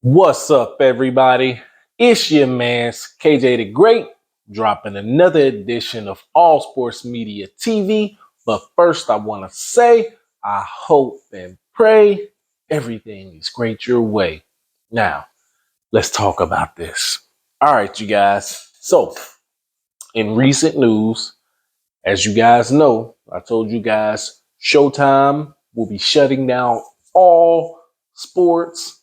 What's up, everybody? It's your man, KJ the Great, dropping another edition of All Sports Media TV. But first, I want to say, I hope and pray everything is great your way. Now, let's talk about this. All right, you guys. So, in recent news, as you guys know, I told you guys Showtime will be shutting down all sports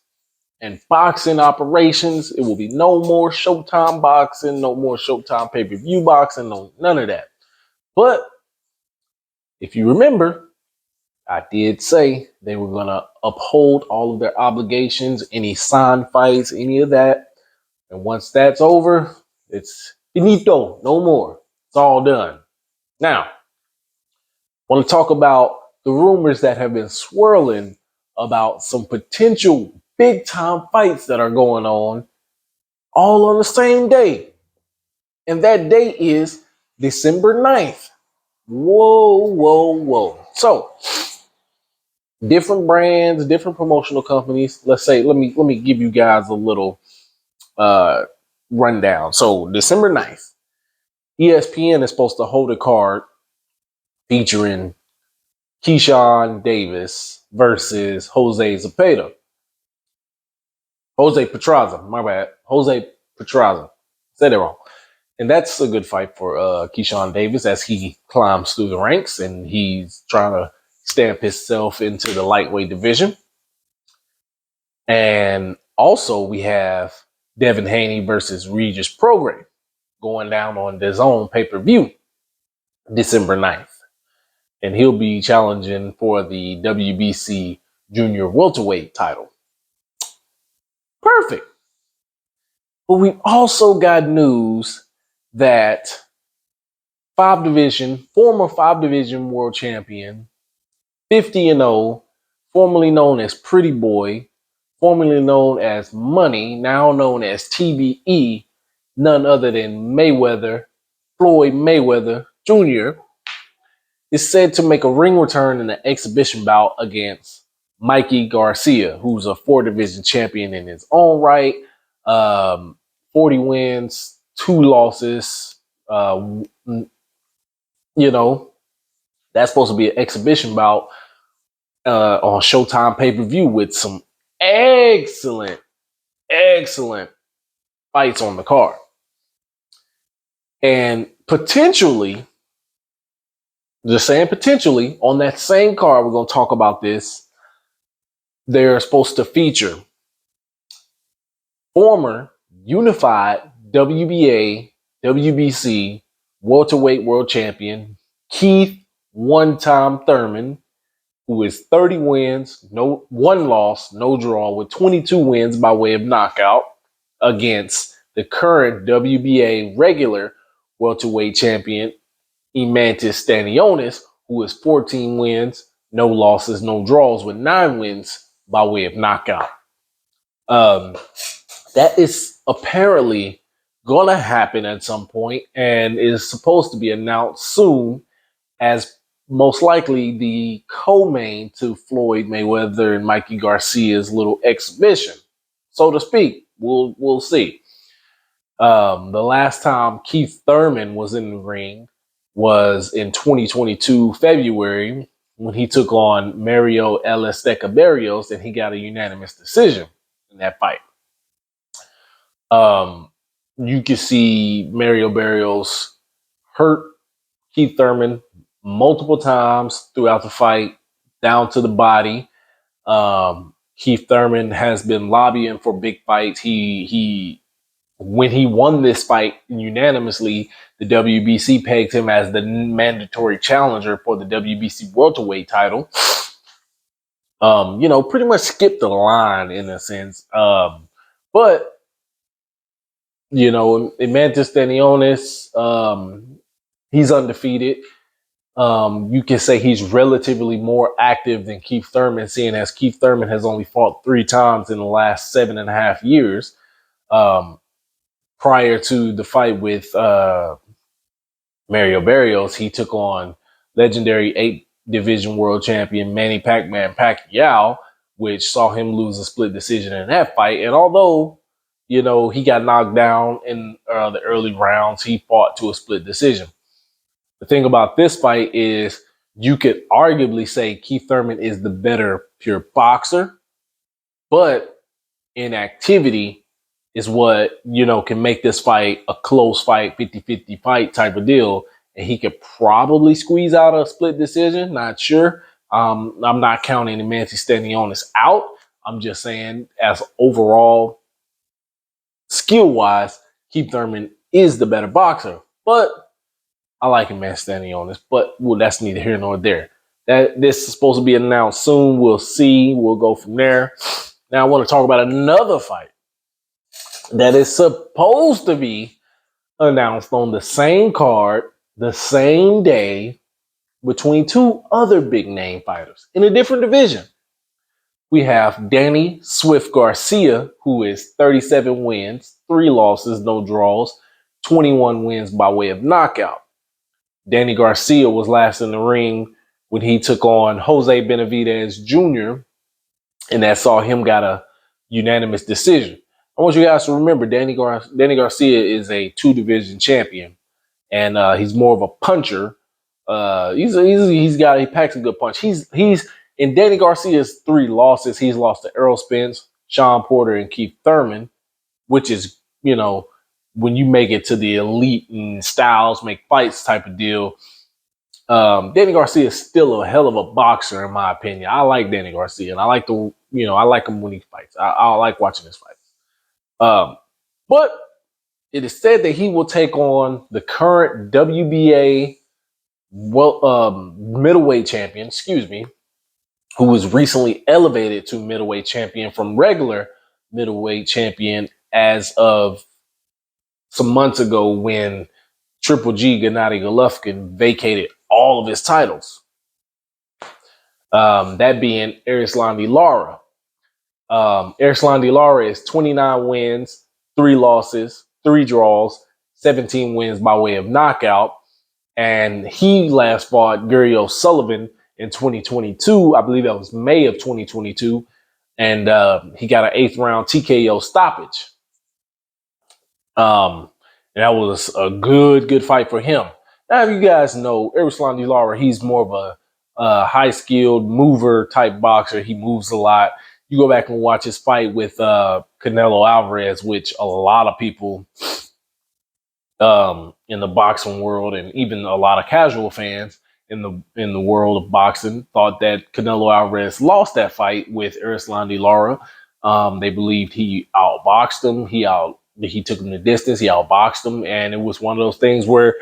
and boxing operations. It will be no more Showtime boxing, no more Showtime pay-per-view boxing, no none of that. But if you remember, I did say they were gonna uphold all of their obligations, any signed fights, any of that. And once that's over, it's finito, no more. It's all done. Now, I want to talk about the rumors that have been swirling about some potential big time fights that are going on all on the same day. And that day is December 9th. Whoa, whoa, whoa. So, different brands, different promotional companies. Let's say, let me give you guys a little rundown. So, December 9th, ESPN is supposed to hold a card featuring Keyshawn Davis versus Jose Zepeda. Jose Petraza, my bad. Jose Petraza. Said it wrong. And that's a good fight for Keyshawn Davis as he climbs through the ranks and he's trying to stamp himself into the lightweight division. And also we have Devin Haney versus Regis Prograis going down on DAZN pay-per-view December 9th. And he'll be challenging for the WBC junior welterweight title. Perfect. But we've also got news that former 5 division world champion, 50-0, formerly known as Pretty Boy, formerly known as Money, now known as TBE, none other than Floyd Mayweather Jr., is said to make a ring return in an exhibition bout against MIKEY Garcia, who's a 4 division champion in his own right. 40 wins, 2 losses. That's supposed to be an exhibition bout on Showtime pay-per-view with some excellent fights on the card. And potentially, just saying potentially, on that same card, we're going to talk about this, they're supposed to feature former unified WBA, WBC welterweight world champion Keith one-time Thurman, who is 30 wins, 1 loss, no draw, with 22 wins by way of knockout, against the current WBA regular welterweight champion Eimantas Stanionis, who is 14 wins, no losses, no draws, with 9 wins by way of knockout. That is apparently gonna happen at some point and is supposed to be announced soon as most likely the co-main to Floyd Mayweather and Mikey Garcia's little exhibition, so to speak. We'll see. The last time Keith Thurman was in the ring was in 2022 February when he took on Mario Esteca Barrios, and he got a unanimous decision in that fight. You can see Mario Barrios hurt Keith Thurman multiple times throughout the fight, down to the body. Keith Thurman has been lobbying for big fights. When he won this fight unanimously, the WBC pegged him as the mandatory challenger for the WBC welterweight title. Pretty much skipped the line in a sense. But Eimantas Stanionis, he's undefeated. You can say he's relatively more active than Keith Thurman, seeing as Keith Thurman has only fought 3 times in the last 7.5 years. Prior to the fight with Mario Barrios, he took on legendary 8 division world champion Manny Pacman Pacquiao, which saw him lose a split decision in that fight. And although, he got knocked down in the early rounds, he fought to a split decision. The thing about this fight is you could arguably say Keith Thurman is the better pure boxer, but inactivity is what, can make this fight a close fight, 50-50 fight type of deal. And he could probably squeeze out a split decision. Not sure. I'm not counting Eimantas Stanionis out. I'm just saying, as overall skill-wise, Keith Thurman is the better boxer. But I like Eimantas Stanionis. But that's neither here nor there. This is supposed to be announced soon. We'll see. We'll go from there. Now I want to talk about another fight that is supposed to be announced on the same card, the same day, between two other big name fighters in a different division. We have Denny Swift Garcia, who is 37 wins, 3 losses, no draws, 21 wins by way of knockout. Denny Garcia was last in the ring when he took on Jose Benavidez Jr., and that saw him got a unanimous decision. I want you guys to remember Denny Garcia is a 2-division champion, and he's more of a puncher. He packs a good punch. He's in Denny Garcia's 3 losses. He's lost to Errol Spence, Sean Porter, and Keith Thurman, which is, when you make it to the elite and styles make fights type of deal. Denny Garcia is still a hell of a boxer, in my opinion. I like Denny Garcia, and I like I like him when he fights. I like watching his fights. But it is said that he will take on the current WBA middleweight champion, who was recently elevated to middleweight champion from regular middleweight champion as of some months ago when Triple G Gennady Golovkin vacated all of his titles. That being Erislandy Lara. Erislandy Lara is 29 wins, 3 losses, 3 draws, 17 wins by way of knockout. And he last fought Gary O'Sullivan in 2022. I believe that was May of 2022. And he got an 8th round TKO stoppage. And that was a good fight for him. Now, if you guys know, Erislandy Lara, he's more of a high-skilled mover type boxer. He moves a lot. You go back and watch his fight with Canelo Alvarez, which a lot of people in the boxing world, and even a lot of casual fans in the world of boxing, thought that Canelo Alvarez lost that fight with Erislandy Lara. They believed he outboxed him. He took him the distance. He outboxed him, and it was one of those things where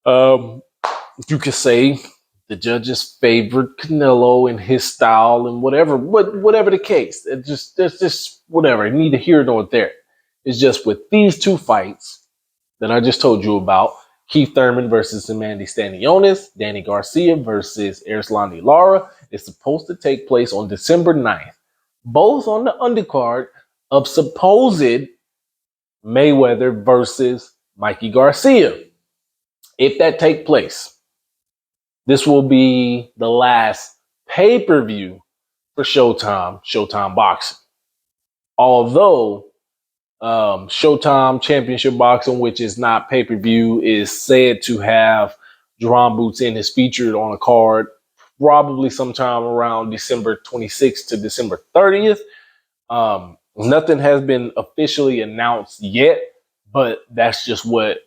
you could say the judges favored Canelo and his style and whatever the case. There's just whatever. Neither here nor there. It's just with these 2 fights that I just told you about, Keith Thurman versus Eimantas Stanionis, Denny Garcia versus Erislandy Lara, is supposed to take place on December 9th, both on the undercard of supposed Mayweather versus Mikey Garcia. If that take place, this will be the last pay-per-view for Showtime Boxing. Although Showtime Championship Boxing, which is not pay-per-view, is said to have Jerome Boots in is featured on a card probably sometime around December 26th to December 30th. Nothing has been officially announced yet, but that's just what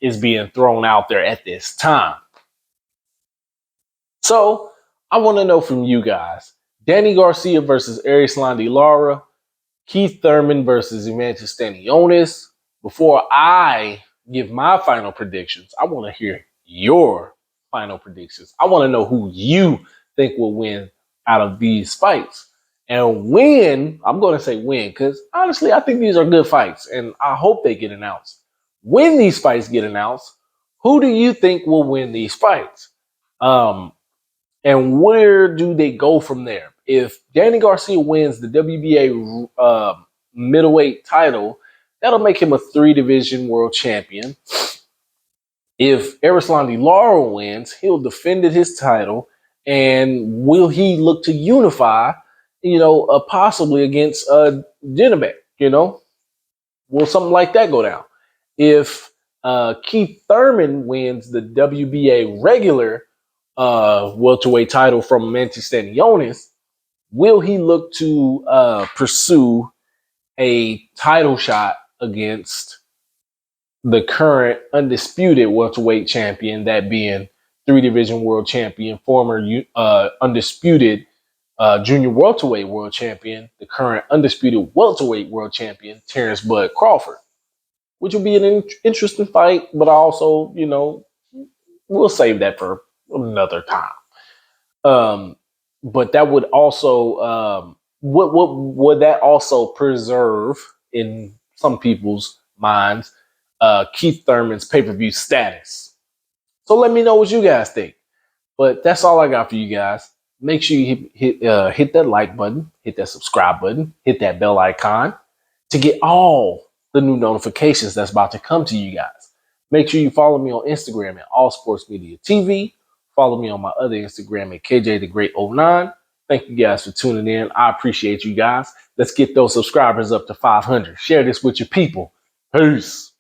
is being thrown out there at this time. So I want to know from you guys, Denny Garcia versus Erislandy Lara, Keith Thurman versus Eimantas Stanionis. Before I give my final predictions, I want to hear your final predictions. I want to know who you think will win out of these fights. And when, I'm going to say when, because honestly, I think these are good fights, and I hope they get announced. When these fights get announced, who do you think will win these fights? And where do they go from there? If Denny Garcia wins the WBA middleweight title, that'll make him a 3-division world champion. If Erislandy Lara wins, he'll defend his title. And will he look to unify possibly against Denny. Will something like that go down? If Keith Thurman wins the WBA regular welterweight title from Eimantas Stanionis, will he look to pursue a title shot against the current undisputed welterweight champion, that being three-division world champion, former undisputed junior welterweight world champion, the current undisputed welterweight world champion, Terrence Bud Crawford, which will be an interesting fight, but also, we'll save that for another time. But that would also, what would that also preserve in some people's minds, Keith Thurman's pay-per-view status? So let me know what you guys think. But that's all I got for you guys. Make sure you hit that like button, hit that subscribe button, hit that bell icon to get all the new notifications that's about to come to you guys. Make sure you follow me on Instagram at All Sports Media TV. Follow me on my other Instagram at KJ the Great 09. Thank you guys for tuning in. I appreciate you guys. Let's get those subscribers up to 500. Share this with your people. Peace.